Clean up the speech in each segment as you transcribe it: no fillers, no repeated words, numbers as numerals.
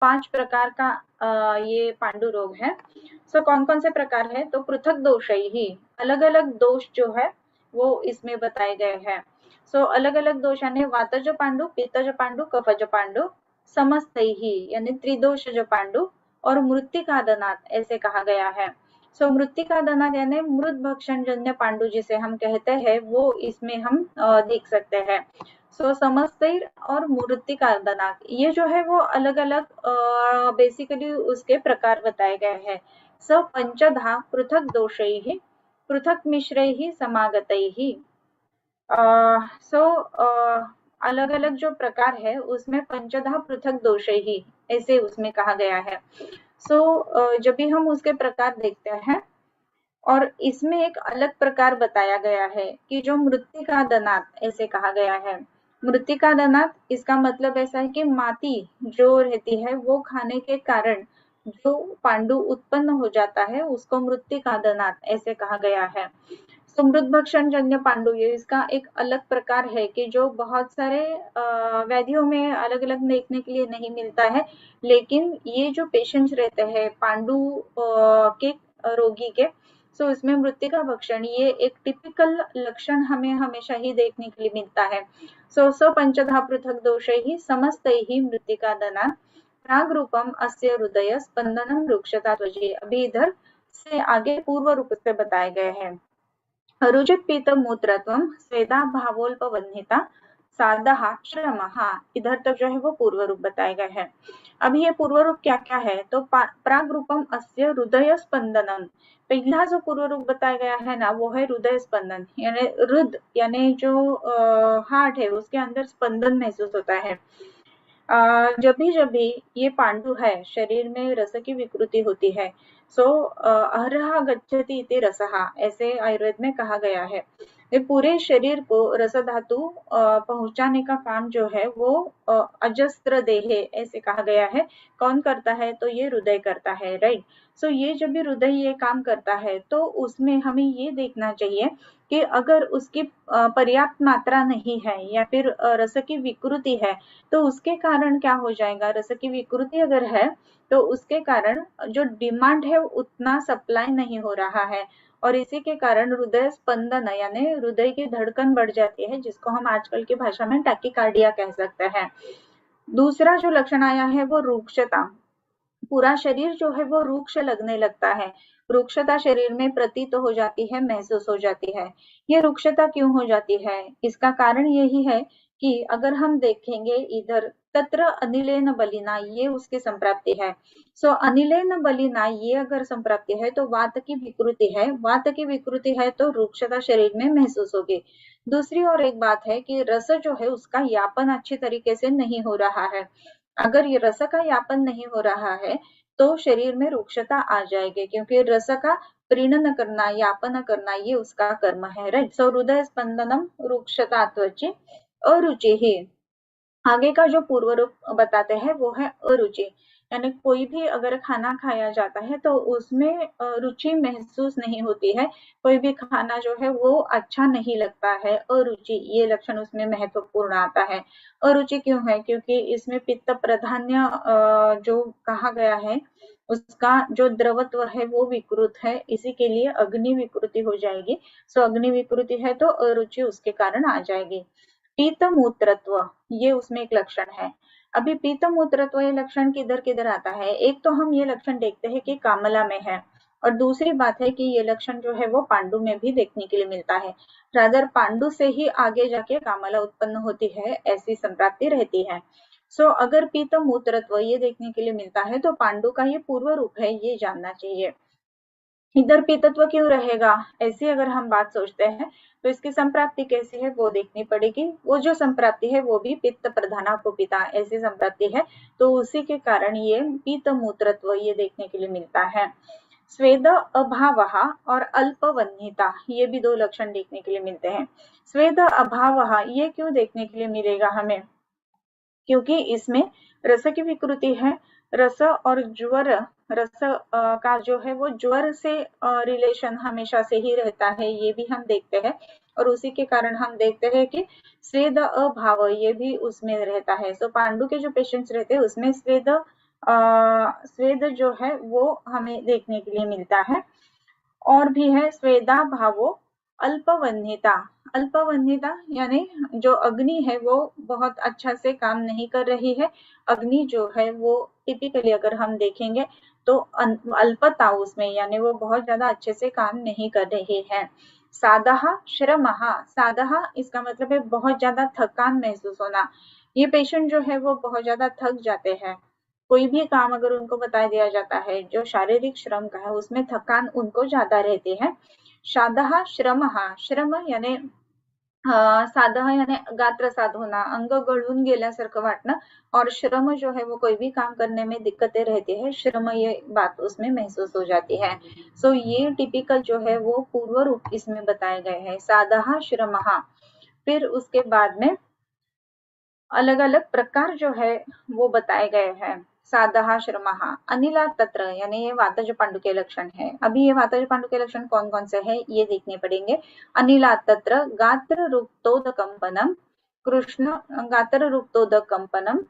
5 प्रकार का ये पांडु रोग है। सो कौन कौन से प्रकार है, तो पृथक दोष ही, अलग अलग दोष जो है वो इसमें बताए गए हैं। सो अलग अलग दोष यानी वातज पांडु, पित्तज पांडु, कफज पांडु, समस्तैहि यानी त्रिदोषज पांडु और मृत्तिकादनात् ऐसे कहा गया है। सो मृत्तिकादनात् यानी मृत भक्षण जन्य पांडु जिसे हम कहते हैं वो इसमें हम देख सकते हैं। सो समस्तैर और मृत्तिकादनात् ये जो है वो अलग अलग बेसिकली उसके प्रकार बताए गए हैं। स पंचधा पृथक दोषैः पृथक मिश्रैः समागतैः। सो अलग अलग जो प्रकार है उसमें पंचधा पृथक दोषैः ऐसे उसमें कहा गया है। सो जब भी हम उसके प्रकार देखते हैं और इसमें एक अलग प्रकार बताया गया है कि जो मृत्तिकादनात् ऐसे कहा गया है। मृत्तिकादनात् इसका मतलब ऐसा है कि माटी जो रहती है वो खाने के कारण जो पांडु उत्पन्न हो जाता है उसको मृत्तिकादनात् ऐसे कहा गया है। समृद्ध भक्षण जन्य पांडु ये इसका एक अलग प्रकार है कि जो बहुत सारे व्याधियों में अलग अलग देखने के लिए नहीं मिलता है, लेकिन ये जो पेशेंट्स रहते हैं पांडु के रोगी के, सो इसमें मृत्तिका भक्षण ये एक टिपिकल लक्षण हमें हमेशा ही देखने के लिए मिलता है। सो पंचधा पृथक दोषैः समस्तैः मृत्तिकादनात् प्राग रूपम अस्य हृदय स्पंदनम रुक्षता त्वचि। अभी इधर से आगे पूर्व रूप से बताए गए हैं। रुचित पीत मूत्रत्वम स्वेदा भावोल्पवह्निता साधः श्रमः, इधर तक जो है वो पूर्व रूप बताए गए हैं। अभी ये पूर्व रूप क्या क्या है, तो प्राग रूपम अस्य हृदय स्पंदनम, पहला जो पूर्व रूप बताया गया है ना वो है हृदय स्पंदन, यानी हृदय यानी जो हार्ट है उसके अंदर स्पंदन महसूस होता है। जब भी ये पांडु है शरीर में रस की विकृति होती है, सो अहरः गच्छति इति रसः ऐसे आयुर्वेद में कहा गया है। ये पूरे शरीर को रस धातु पहुंचाने का काम जो है वो अजस्त्र देहे ऐसे कहा गया है। कौन करता है, तो ये हृदय करता है, राइट। सो ये जब भी हृदय ये काम करता है तो उसमें हमें ये देखना चाहिए कि अगर उसकी पर्याप्त मात्रा नहीं है या फिर रस की विकृति है तो उसके कारण क्या हो जाएगा, रस की विकृति अगर है तो उसके कारण जो डिमांड है उतना सप्लाई नहीं हो रहा है और इसी के कारण हृदय स्पंदन यानी हृदय की धड़कन बढ़ जाती है, जिसको हम आजकल की भाषा में टैकीकार्डिया कह सकते हैं। दूसरा जो लक्षण आया है वो रुक्षता, पूरा शरीर जो है वो रुक्ष लगने लगता है, रुक्षता शरीर में प्रतीत हो जाती है, महसूस हो जाती है। ये रुक्षता क्यों हो जाती है, इसका कारण यही है कि अगर हम देखेंगे इधर तत्र अनिलेन बलिना ये उसकी संप्राप्ति है। सो अनिलेन बलिना ये अगर संप्राप्ति है तो वात की विकृति है, वात की विकृति है तो रुक्षता शरीर में महसूस होगी। दूसरी और एक बात है कि रस जो है उसका यापन अच्छी तरीके से नहीं हो रहा है, अगर ये रस का यापन नहीं हो रहा है तो शरीर में रुक्षता आ जाएगी, क्योंकि रस का प्रीणन करना यापन करना ये उसका कर्म है, राइट। सो हृदय स्पंदनम रुक्षता त्वचि अरुचि ही, आगे का जो पूर्व रूप बताते हैं वो है अरुचि, यानी कोई भी अगर खाना खाया जाता है तो उसमें रुचि महसूस नहीं होती है, कोई भी खाना जो है वो अच्छा नहीं लगता है, अरुचि ये लक्षण उसमें महत्वपूर्ण आता है। अरुचि क्यों है, क्योंकि इसमें पित्त प्राधान्य जो कहा गया है उसका जो द्रवत्व है वो विकृत है, इसी के लिए अग्नि विकृति हो जाएगी। सो अग्नि विकृति है तो अरुचि उसके कारण आ जाएगी। पीत मूत्रत्व ये उसमें एक लक्षण है। अभी पीत मूत्रत्व ये लक्षण किधर किधर आता है, एक तो हम ये लक्षण देखते हैं कि कामला में है और दूसरी बात है कि ये लक्षण जो है वो पांडु में भी देखने के लिए मिलता है, रादर पांडु से ही आगे जाके कामला उत्पन्न होती है ऐसी संप्राप्ति रहती है। सो अगर पीत मूत्रत्व ये देखने के लिए मिलता है तो पांडु का ये पूर्व रूप है, ये जानना चाहिए। इधर पीतत्व क्यों रहेगा, ऐसी अगर हम बात सोचते हैं तो इसकी संप्राप्ति कैसी है वो देखनी पड़ेगी। वो जो संप्राप्ति है वो भी पित्त प्रधाना कुपिता ऐसी संप्राप्ति है, तो उसी के कारण ये पीत मूत्रत्व ये देखने के लिए मिलता है। स्वेद अभाव और अल्पवह्निता ये भी दो लक्षण देखने के लिए मिलते हैं। स्वेद अभाव ये क्यों देखने के लिए मिलेगा हमें, क्योंकि इसमें रस की विकृति है, रस और ज्वर, रस का जो है वो ज्वर से रिलेशन हमेशा से ही रहता है, ये भी हम देखते हैं और उसी के कारण हम देखते हैं कि स्वेद अभाव ये भी उसमें रहता है। सो पांडु के जो पेशेंट्स रहते हैं उसमें स्वेद स्वेद जो है वो हमें देखने के लिए मिलता है। और भी है स्वेदा भावो अल्पवन्यता। अल्पवन्यता यानी जो अग्नि है वो बहुत अच्छा से काम नहीं कर रही है। अग्नि जो है वो टिपिकली अगर हम देखेंगे तो अल्पता उसमें, यानी वो बहुत ज्यादा अच्छे से काम नहीं कर रही है। सादह श्रमः, सादह इसका मतलब है बहुत ज्यादा थकान महसूस होना। ये पेशेंट जो है वो बहुत ज्यादा थक जाते हैं। कोई भी काम अगर उनको बता दिया जाता है जो शारीरिक श्रम का है उसमें थकान उनको ज्यादा रहती है। शादः श्रमः, श्रम यानी सादह यानी गात्रसाध होणं, अंग गळून गेल्यासारखं वाटणं, और श्रम जो है वो कोई भी काम करने में दिक्कतें रहती है, श्रम ये बात उसमें महसूस हो जाती है। सो ये टिपिकल जो है वो पूर्व रूप इसमें बताए गए हैं, सादः श्रमः। फिर उसके बाद में अलग अलग प्रकार जो है वो बताए गए हैं। सादः श्रमः अनिला तत्र, यानी ये वातज पांडु के लक्षण है। अभी ये वातज पांडु के लक्षण कौन कौन से हैं ये देखने पड़ेंगे। अनिला तत्र गात्र रुक्तोद कंपनम, कृष्ण गात्र रुक्तोद कंपनम,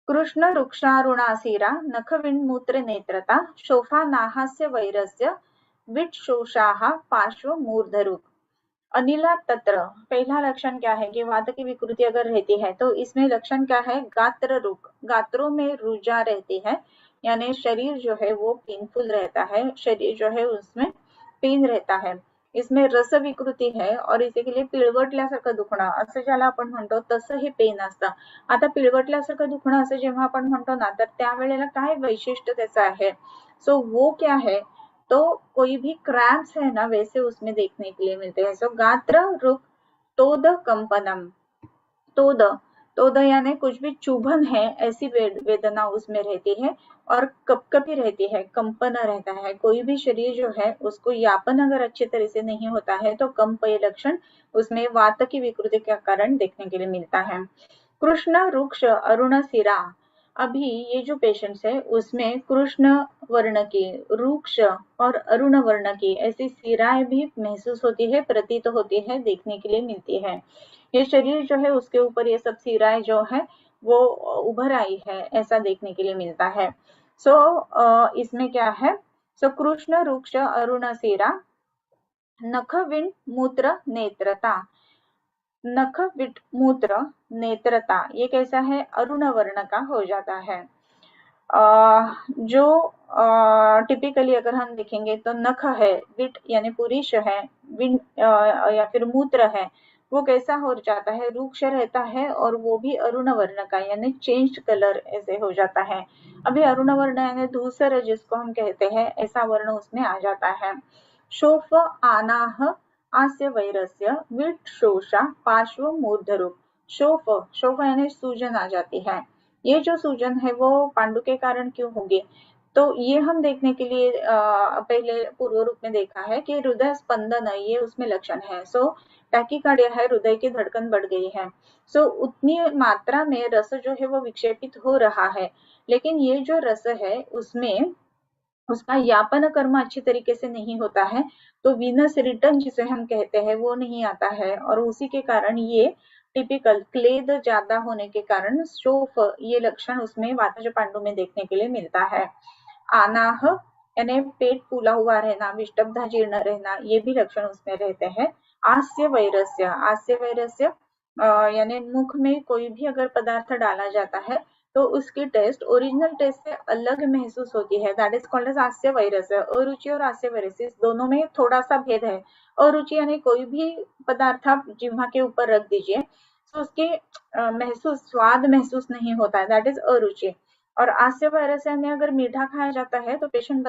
कृष्ण रुक्षारुणासीरा नखविन्मूत्र नेत्रता शोफा नाहास्य वैरस्य विटशोषाः पार्श्व मूर्धरुक। अनिला तत्र पहला लक्षण क्या है कि वात की विकृति अगर रहती है तो इसमें लक्षण क्या है, गात्र रुक, गात्रों में रुजा रहती है, यानी शरीर जो है वो पेनफुल रहता है, शरीर जो है उसमें पेन रहता है। इसमें रस विकृती है और इसे के लिए पिळवटल्यासारखं दुखणं असं ज्याला आपण म्हणतो तसं हे पेन असतं। आता पिळवटल्यासारखं दुखणं असं जेव्हा आपण म्हणतो ना तर त्यावेळेला काय वैशिष्ट्य त्याचं आहे, सो वो क्या है, तो कोई भी क्रैम्प्स है ना वैसे उसमें देखने के लिए मिलते हैं। सो गात्र रुक तोद कंपनम, तोद, तोद यानी कुछ भी चुभन है ऐसी वेदना उसमें रहती है और कपकपी रहती है, कंपन रहता है। कोई भी शरीर जो है उसको यापन अगर अच्छे तरह से नहीं होता है तो कंप ये लक्षण उसमें वात की विकृति के कारण देखने के लिए मिलता है। कृष्ण रुक्ष अरुण सिरा, अभी ये जो पेशेंट्स है उसमें कृष्ण वर्ण की, रुक्ष और अरुण वर्ण की ऐसी सिराएं भी महसूस होती है, प्रतीत होती है, देखने के लिए मिलती है। ये शरीर जो है उसके ऊपर ये सब सिराएं जो है वो उभर आई है ऐसा देखने के लिए मिलता है। सो इसमें क्या है, सो कृष्ण रुक्ष अरुण सिरा नख विन मूत्र नेत्रता, नख विट मूत्र नेत्रता ये कैसा है, अरुण वर्ण का हो जाता है। जो टिपिकली अगर हम देखेंगे तो नख है, विट यानी पुरुष है, विन या फिर मूत्र है वो कैसा हो जाता है, रूक्ष रहता है और वो भी अरुण वर्ण का यानी चेंज कलर ऐसे हो जाता है। अभी अरुण वर्ण यानी धूसर जिसको हम कहते हैं ऐसा वर्ण उसमें आ जाता है। शोफ आनाह आस्य वैरस्य विट शोषा पार्श्व मूर्धरूप, शोफ, शोफ यानी सूजन आ जाती है। ये जो सूजन है वो पांडु के कारण क्यों होगी, तो ये हम देखने के लिए पहले पूर्व रूप में देखा है कि हृदय स्पंदन ये उसमें लक्षण है। सो टैकीकार्डिया है, हृदय की धड़कन बढ़ गई है। सो उतनी मात्रा में रस जो है वो विक्षेपित हो रहा है, लेकिन ये जो रस है उसमें उसका यापन कर्म अच्छी तरीके से नहीं होता है, तो वीनस रिटर्न जिसे हम कहते हैं वो नहीं आता है और उसी के कारण ये टिपिकल क्लेद ज्यादा होने के कारण शोफ ये लक्षण उसमें वातज पांडु में देखने के लिए मिलता है। आनाह यानी पेट फूला हुआ रहना, विष्टब्धा जीर्ण रहना ये भी लक्षण उसमें रहते हैं। आस्य वैरस्य, आस्य वैरस्य यानी मुख में कोई भी अगर पदार्थ डाला जाता है तो उसकी टेस्ट ओरिजिनल टेस्ट से अलग महसूस होती है, दैट इज कॉल्ड एज आस्य वैरस। अरुचि और आस्य वैरस दोनों में थोड़ा सा भेद है। अरुचि यानी कोई भी पदार्थ आप जिह्वा के ऊपर रख दीजिए तो उसके महसूस स्वाद महसूस नहीं होता है, दैट इज अरुचि। और आस्य वायरस यानी अगर मीठा खाया जाता है तो पेशेंट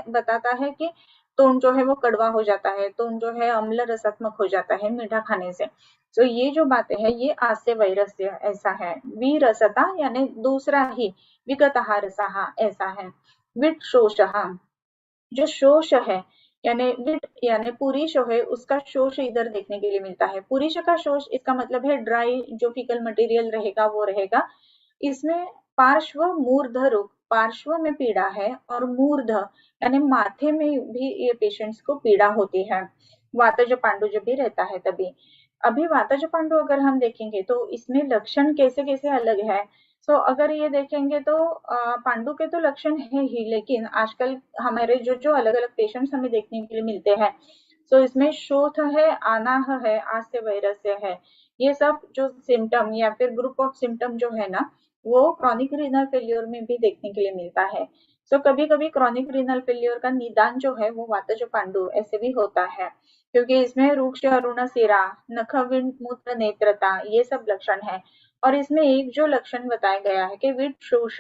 बताता है कि तोंड जो है वो कड़वा हो जाता है, तोंड जो है अम्ल रसात्मक हो जाता है मीठा खाने से। तो ये जो बातें हैं ये आस्य वैरस्य ऐसा है। विरसता यानी दूसरा ही, विगतः रसः ऐसा है। विट शोषः, जो शोष है यानी विट यानी पुरीश है उसका शोष इधर देखने के लिए मिलता है। पुरीश का शोष इसका मतलब है ड्राई जो फीकल मटेरियल रहेगा वो रहेगा। इसमें पार्श्व मूर्ध रोग, पार्श्व में पीड़ा है और मूर्ध यानी माथे में भी ये पेशेंट्स को पीड़ा होती है, वातज पांडु जब भी रहता है तभी। अभी वातज पांडु अगर हम देखेंगे तो इसमें लक्षण कैसे कैसे अलग है। सो अगर ये देखेंगे तो पांडु के तो लक्षण है ही, लेकिन आजकल हमारे जो जो अलग अलग पेशेंट्स हमें देखने के लिए मिलते हैं, सो इसमें शोथ है, आनाह है, आस्य वैरस्य है, ये सब जो सिम्टम या फिर ग्रुप ऑफ सिम्टम जो है ना, वो क्रॉनिक रीनल फेल्योर में भी देखने के लिए मिलता है। सो कभी कभी क्रॉनिक रीनल फेल्योर का निदान जो है वो वातज पांडु ऐसे भी होता है, क्योंकि इसमें रूक्ष अरुण सिरा, नख मूत्र नेत्रता, ये सब लक्षण है। और इसमें एक जो लक्षण बताया गया है कि विट शोष,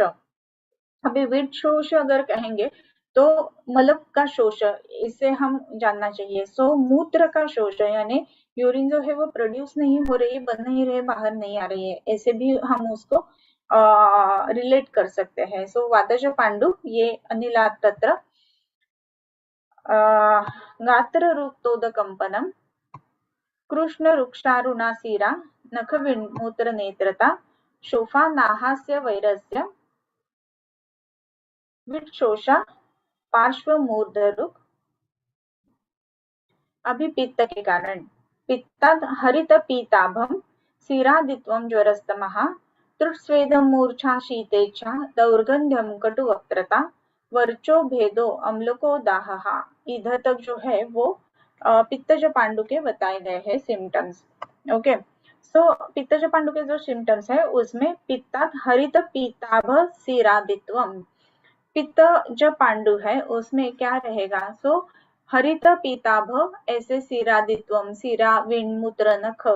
अभी विट शोष अगर कहेंगे तो मलब का शोष, इसे हम जानना चाहिए। सो मूत्र का शोष यानी यूरिन जो है वो प्रोड्यूस नहीं हो रही है, बन नहीं रहे, बाहर नहीं आ रही है, ऐसे भी हम उसको रिलेट कर सकते हैं। सो वातज पांडु ये अनिलात तत्र गात्र रूक्तोदकंपनम, कृष्ण रुक्षारुणासीरा, नख मूत्र नेत्रता, शोफा नाहास्य वैरस्य, विक्षोषा पार्श्व मूर्धरुक। अभी पित्त के कारण पित्ताद हरित पीताभम, सीरादित्वम ज्वरस्तमः, त्रुस्वेदम मूर्छा शीतेच्छा, दौर्गंध्यम कटुवक्त्रता, वर्चो भेदो अम्लको दाहः। इधर तक जो है वो पित्तज पांडु के बताए गए हैं सिम्टम्स। ओके, सो पित्तज पांडु के जो सिम्टम्स है उसमें पित्तात हरित पीताभ सीरादित्वम, पित्त जो पांडु है उसमें क्या रहेगा, सो हरित पीताभ ऐसे सीरादित्वम, सीरा विणमूत्र नख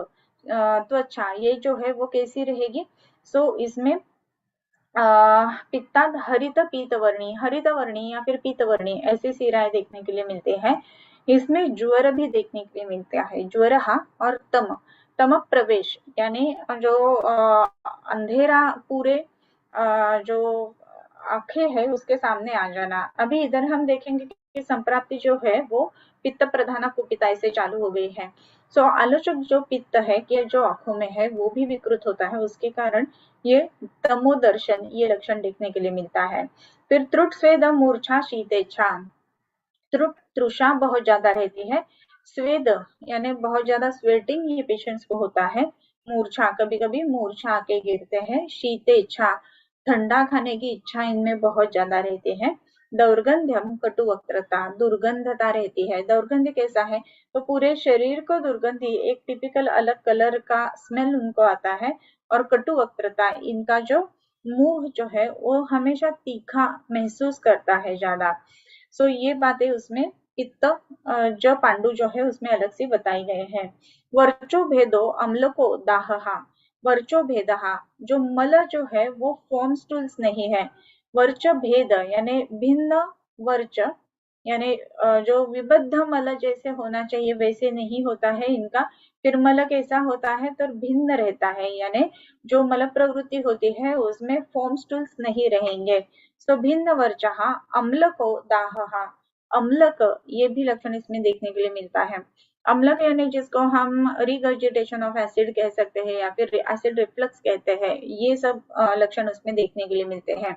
त्वचा, ये जो है वो कैसी रहेगी, सो इसमें पित्ताद हरित पीतवर्णी, हरितवर्णी या फिर पीतवर्णी ऐसे सिराएं देखने के लिए मिलते हैं। इसमें ज्वर भी देखने के लिए मिलता है, ज्वर और तम प्रवेश यानी जो अंधेरा पूरे जो आंखें है उसके सामने आ जाना। अभी इधर हम देखेंगे कि संप्राप्ति जो है वो पित्त प्रधान कुपिता से चालू हो गई है। सो आलोचक जो पित्त है कि जो आंखों में है वो भी विकृत होता है, उसके कारण ये तमोदर्शन ये लक्षण देखने के लिए मिलता है। फिर त्रुट स्वेद मूर्छा शीतेच्छा, त्रुट तृषा बहुत ज्यादा रहती है, स्वेद यानी बहुत ज्यादा स्वेटिंग ये पेशेंट्स को होता है, मूर्छा कभी कभी मूर्छा के गिरते हैं, शीतेच्छा ठंडा खाने की इच्छा इनमें बहुत ज्यादा रहती है, दौर्गंध्यम कटुवक्त्रता दुर्गंधता रहती है। दौर्गंध्य कैसा है, तो पूरे शरीर को दुर्गंधी एक टिपिकल अलग कलर का स्मेल उनको आता है, और कटुवक्त्रता इनका जो मुंह जो है वो हमेशा तीखा महसूस करता है ज्यादा। सो ये बातें उसमें पित्त जो पांडु जो है उसमें अलग से बताई गए हैं। वर्चो भेदो अम्ल को दाहहा, वर्चो भेदहा जो मल जो है वो फॉर्म स्टूल्स नहीं है, वर्च भेद यानी भिन्न, वर्च यानी जो विबद्ध मल जैसे होना चाहिए वैसे नहीं होता है इनका, फिर मल कैसा होता है तो भिन्न रहता है, यानी जो मल प्रवृत्ति होती है उसमें फॉर्म स्टूल्स नहीं रहेंगे। सो भिन्न वर्चः अम्लक दाहः, अम्लक ये भी लक्षण इसमें देखने के लिए मिलता है। अम्लक यानी जिसको हम रिगर्जिटेशन ऑफ एसिड कह सकते हैं या फिर एसिड रिफ्लक्स कहते हैं, ये सब लक्षण उसमें देखने के लिए मिलते हैं।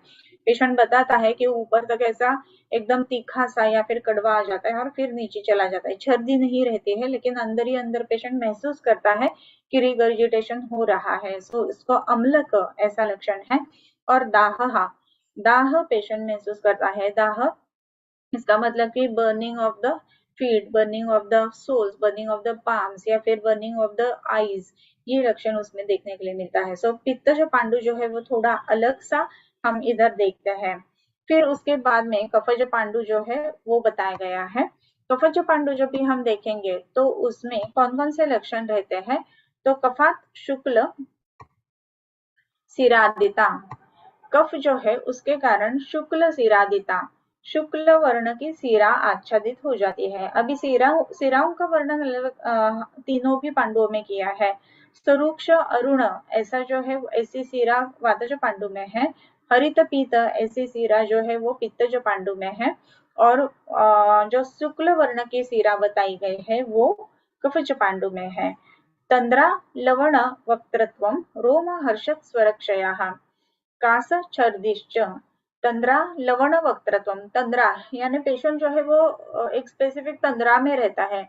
पेशेंट बताता है कि ऊपर तक ऐसा एकदम तीखा सा या फिर कड़वा आ जाता है और फिर नीचे चला जाता है, छर्दी नहीं रहती है लेकिन अंदर ही अंदर पेशेंट महसूस करता है कि रिगर्जिटेशन हो रहा है। सो इसको अम्लक ऐसा लक्षण है। और दाह, दाह पेशेंट महसूस करता है, दाह इसका मतलब कि burning of the feet, burning of the soles, burning of the palms या फिर बर्निंग ऑफ द आईज, ये लक्षण उसमें देखने के लिए मिलता है। सो पित्त जो पांडु जो है वो थोड़ा अलग सा हम इधर देखते हैं। फिर उसके बाद में कफज पांडु जो है वो बताया गया है। कफज पांडु जो भी हम देखेंगे तो उसमें कौन कौन से लक्षण रहते हैं, तो कफात शुक्ल सिरादिता, कफ जो है उसके कारण शुक्ल सिरादिता, शुक्ल वर्ण की सिरा आच्छादित हो जाती है। अभी सिराओं का वर्णन तीनों भी पांडुओं में किया है। स्वरूक्ष अरुण ऐसा जो है ऐसी सिरा वातज पांडु में है, हरित पीत ऐसी सिरा जो है वो पित्तज पांडु में है, और जो शुक्ल वर्ण की सिरा बताई गई है वो कफज पांडु में है। तंद्रा लवण वक्त्रत्वम रोम हर्षक स्वरक्षयाः, कास छर्दिश्च, तंद्रा लवण वक्त्रत्वम, तंद्रा यानी पेशेंट जो है वो एक स्पेसिफिक तंद्रा में रहता है,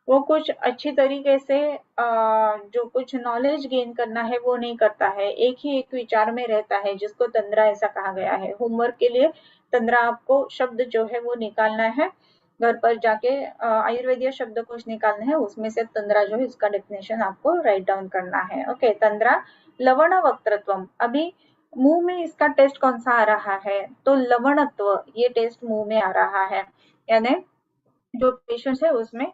वो कुछ अच्छी तरीके से जो कुछ नॉलेज गेन करना है वो नहीं करता है, एक ही एक विचार में रहता है, जिसको तंद्रा ऐसा कहा गया है। होमवर्क के लिए तंद्रा आपको शब्द जो है वो निकालना है, घर पर जाके आयुर्वेदीय शब्दकोश निकालना है, उसमें से तंद्रा जो है इसका डेफिनेशन आपको राइट डाउन करना है। ओके, तंद्रा लवण वक्तृत्वम। अभी मुंह में इसका टेस्ट कौन सा आ रहा है, तो लवणत्व ये टेस्ट मुंह में आ रहा है, यानी जो पेशेंट है उसमें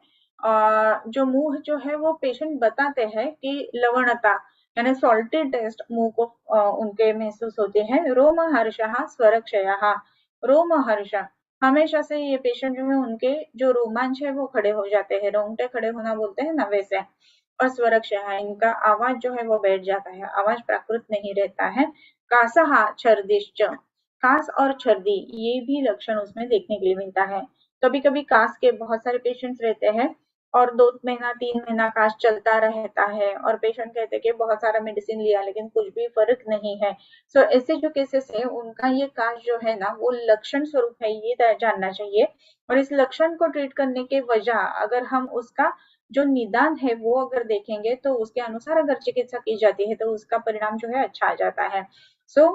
जो मुंह जो है वो पेशेंट बताते हैं कि लवणता यानी सॉल्टी टेस्ट मुंह को उनके महसूस होते हैं। रोमहर्षः स्वरक्षयः। रोमहर्ष हमेशा से ये पेशेंट जो है उनके जो रोमांच है वो खड़े हो जाते हैं, रोंगटे खड़े होना बोलते हैं ना वैसे। और स्वरक्षयः इनका आवाज जो है वो बैठ जाता है, आवाज प्राकृत नहीं रहता है। कासः छर्दिश्च, कास और छर्दी ये भी लक्षण उसमें देखने के लिए मिलता है। कभी कभी कास के बहुत सारे पेशेंट्स रहते हैं और 2 महीना 3 महीना कास चलता रहता है और पेशेंट कहते हैं कि बहुत सारा मेडिसिन लिया लेकिन कुछ भी फर्क नहीं है। सो ऐसे जो केसेस है उनका ये कास जो है ना वो लक्षण स्वरूप है, ये जानना चाहिए। और इस लक्षण को ट्रीट करने के वजह अगर हम उसका जो निदान है वो अगर देखेंगे तो उसके अनुसार अगर चिकित्सा की जाती है तो उसका परिणाम जो है अच्छा आ जाता है। सो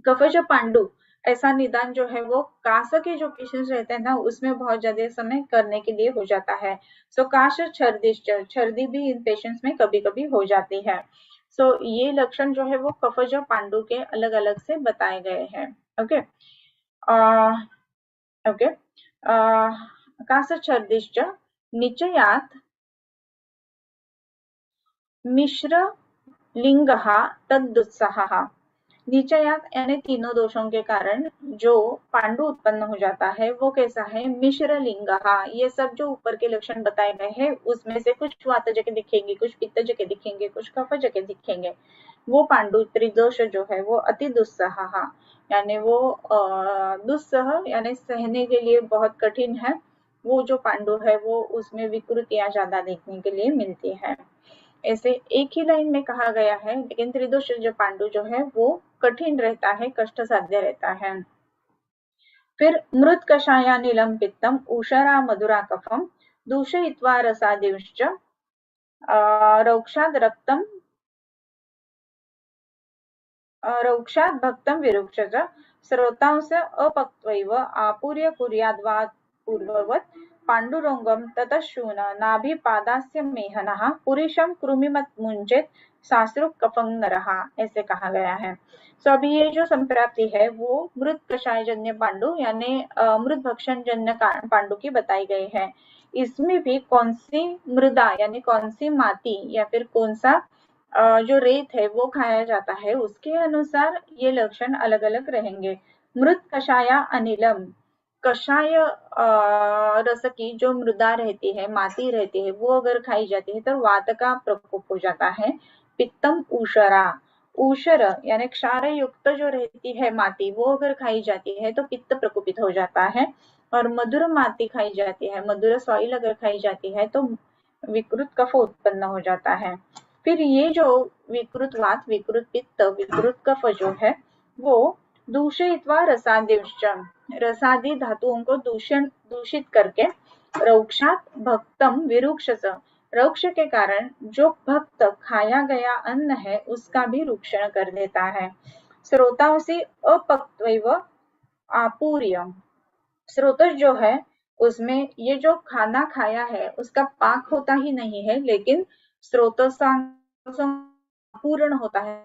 कफज पांडु ऐसा निदान जो है वो कास के जो पेशेंट्स रहते हैं ना उसमें बहुत ज्यादा समय करने के लिए हो जाता है। सो काश छर्दी भी इन पेशेंट्स में कभी कभी हो जाती है। सो ये लक्षण जो है वो कफज पांडु के अलग अलग से बताए गए हैं। ओके, ओके, कास छर्दिश्च निचयात मिश्र लिंगः तद्दुत्साहः। निचयात यानी तीनों दोषों के कारण जो पांडु उत्पन्न हो जाता है वो कैसा है, मिश्र लिंग। ये सब जो ऊपर के लक्षण बताए गए हैं उसमें से कुछ वातज के दिखेंगे, कुछ पित्तज के दिखेंगे, कुछ कफज के दिखेंगे। वो पांडु त्रिदोष जो है वो अति दुस्सह यानी वो दुस्सह यानी सहने के लिए बहुत कठिन है। वो जो पांडु है वो उसमें विकृतियां ज्यादा देखने के लिए मिलती है। ऐसे एक ही लाइन में कहा गया है लेकिन त्रिदोष जो पांडु जो है वो कठिन रहता है, कष्ट साध्य रहता है। फिर मृत कषाया नीलम पित्तम उषरा मधुरा कफम दूषयित्वा रसादिश्च रौक्षाद रक्तम रौक्षाद भक्तम विरुक्षज श्रोतांस अपक्वैव आपूर्य कुर्याद्वाद पूर्ववत् पांडुरंगम ततशून नाभिपादास्य मेहनः पुरुषम कृमिमत मुंचेत शास्त्रु कफंग नरहा, ऐसे कहा गया है। सो अभी ये जो संप्राप्ति है वो मृत कषाय जन्य पांडु यानी मृत भक्षण जन्य पांडु की बताई गई है। इसमें भी कौन सी मृदा यानी कौन सी माटी या फिर कौन सा जो रेत है वो खाया जाता है उसके अनुसार ये लक्षण अलग अलग रहेंगे। मृत कषाया अनिलम, कषाय रस की जो मृदा रहती है, माटी रहती है, वो अगर खाई जाती है तो वात का प्रकोप हो जाता है। पित्तम ऊषरा, ऊषर यानी क्षार युक्त जो रहती है माटी वो अगर खाई जाती है तो पित्त प्रकोपित हो जाता है। और मधुर माटी खाई जाती है, मधुर सॉइल अगर खाई जाती है तो विकृत कफ उत्पन्न हो जाता है। फिर ये जो विकृत वात, विकृत पित्त, विकृत कफ जो है वो दूषित्वा रसादिश्च, रसादि धातुओं को दूषित करके रौक्षात भक्तम विरुक्षस, रौक्ष के कारण जो भक्त खाया गया अन्न है उसका भी रुक्षण कर देता है। श्रोताओं से अपक्वैव आपूर्य, स्रोतस जो है उसमें ये जो खाना खाया है उसका पाक होता ही नहीं है लेकिन स्रोतसांशों पूर्ण होता है।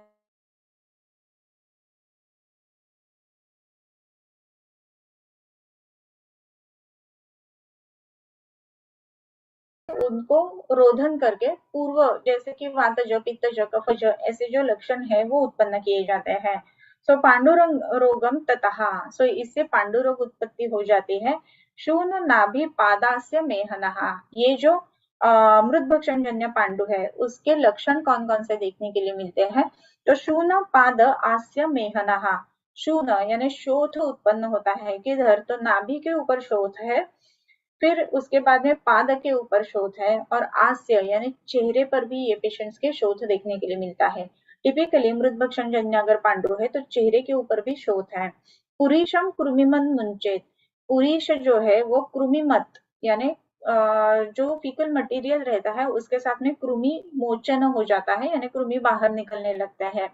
उनको रोधन करके पूर्व जैसे कि वातज, पित्तज, कफज ऐसे जो लक्षण है वो उत्पन्न किए जाते हैं। सो पांडुरंग रोगम ततः, सो इससे पांडुरोग उत्पत्ति हो जाती है। शून नाभि पादास्य मेहनः, ये जो मृत भक्षण जन्य पांडु है उसके लक्षण कौन कौन से देखने के लिए मिलते हैं, तो शून पाद आस्य मेहनः, शून यानी शोथ उत्पन्न होता है, किधर, तो नाभि के ऊपर शोथ है। फिर उसके बाद में पाद के ऊपर शोथ है और आस्य यानी चेहरे पर भी ये पेशेंट्स के शोथ देखने के लिए मिलता है। टिपिकली मृत भक्षण जन्य अगर पांडु है तो चेहरे के ऊपर भी शोथ है। पुरीशम कृमिमन मुंचेत, पुरीश जो है वो कृमिमत यानी जो फीकल मटेरियल रहता है उसके साथ में कृमि मोचन हो जाता है, यानी कृमि बाहर निकलने लगता है।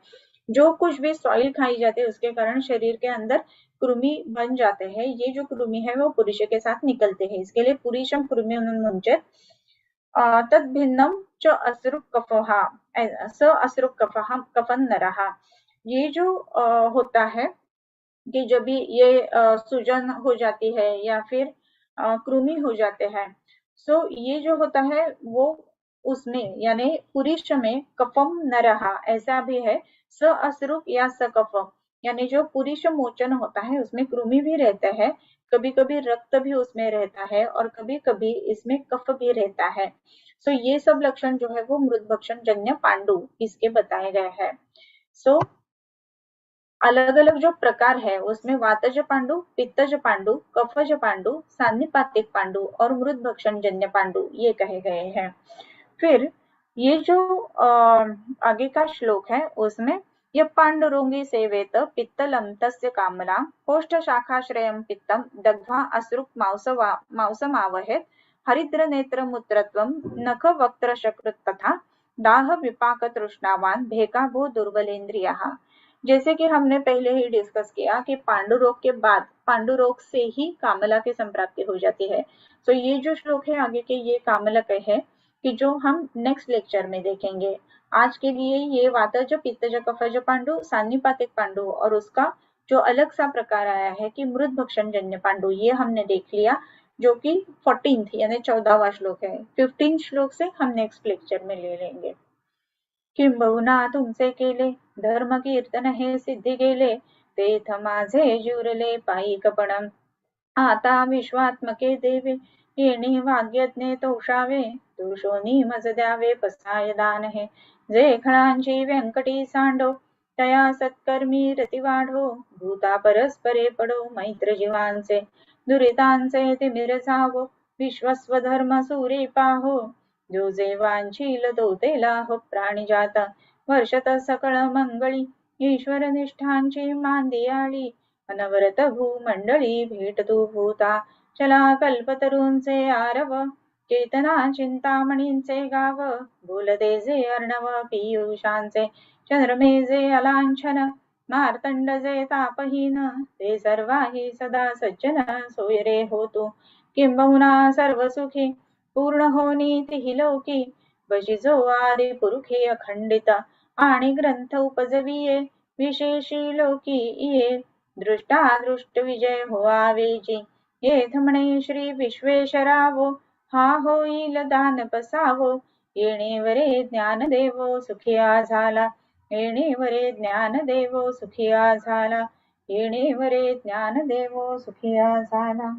जो कुछ भी सॉइल खाई जाती है उसके कारण शरीर के अंदर कृमि बन जाते हैं। ये जो कृमि है वो पुरुष के साथ निकलते हैं, इसके लिए पुरीशम कृमि मुंचेत तद भिन्नम च असृप कफहा स असृप कफहा कफन नरहा। ये जो होता है कि जब भी ये सूजन हो जाती है या फिर कृमि हो जाते हैं, सो ये जो होता है वो उसमें यानी पुरुष में कफम न रहा, ऐसा भी है स अश्रुप या स कफ, यानी जो पुरुष मोचन होता है उसमें कृमि भी रहता है, कभी कभी रक्त भी उसमें रहता है और कभी कभी इसमें कफ भी रहता है। सो ये सब लक्षण जो है वो मृत भक्षण जन्य पांडु इसके बताए गए हैं। सो अलग अलग जो प्रकार है उसमें वातज पांडु, पित्तज पांडु, कफज पांडु, सान्निपातिक पांडु और मृत भक्षण जन्य पांडु ये कहे गए हैं। फिर ये जो आगे का श्लोक है उसमें ये पांडुरोंगी सेवेत पित्तलम तस्य कामना कोष्ठ शाखाश्रयम पित्तम दग्ध्वा अश्रुक मांसमावहेत हरिद्र नेत्र मूत्रत्वम नख वक्त्र शकृत तथा दाह विपाक तृष्णावान भेका भू दुर्बलेन्द्रियः। जैसे कि हमने पहले ही डिस्कस किया कि पांडु रोग के बाद पांडु रोग से ही कामला की संप्राप्ति हो जाती है। तो ये जो श्लोक है आगे के ये कामलक है कि जो हम नेक्स्ट लेक्चर में देखेंगे। आज के लिए ये वातज पित्तज कफज पांडु, सान्निपातिक पांडु और उसका जो अलग सा प्रकार आया है कि मृत भक्षण जन्य पांडु, ये हमने देख लिया, जो कि 14th यानी 14वां श्लोक है। 15 श्लोक से हम नेक्स्ट लेक्चर में ले लेंगे। किंबहुना तुमचे केले धर्म कीर्तन हे सिद्धी गेले, तेथ माझे जुरले पायिकपणम आता विश्वात्मके देवे, येणे वाग्यज्ञे तोषावे तुळशोनी मज द्यावे पसाय दान हे, जे खळांची व्यंकटी सांडो तया सत्कर्मी रती वाढो, भूता परस्परे पडो मैत्र जीवांचे दुरितांचे तिमिर जावो, विश्वस्वधर्म सुरी पाहो, जो जे वांछील तो ते लाहो प्राणिजात वर्षत सकळ मंगळी, ईश्वर निष्ठांची मांदियाळी अनवरत भूमंडळी भेटतू भूता, चला कल्पतरूंचे आरव चेतना चिंतामणींचे गाव, बोलते जे अर्णव पीयूषांचे चंद्रमे जे अलांछन, मार्तंड जे तापहीन ते सर्वाही सदा सज्जन सोय रे होतो, किंबहुना सर्व सुखी पूर्ण होनी तिही लौकी, बशिजो आदि पुरुखे अखंडित आणि ग्रंथ उपजविये विशेषी लोकी ये, दृष्टा दृष्ट विजय होवावेची, येथ म्हणे श्री विश्वेश्वरावो हा होईल दान पसावो, येणेवरे ज्ञानदेवो सुखिया झाला, येणेवरे ज्ञानदेवो सुखिया झाला, येणेवरे ज्ञानदेवो सुखिया झाला।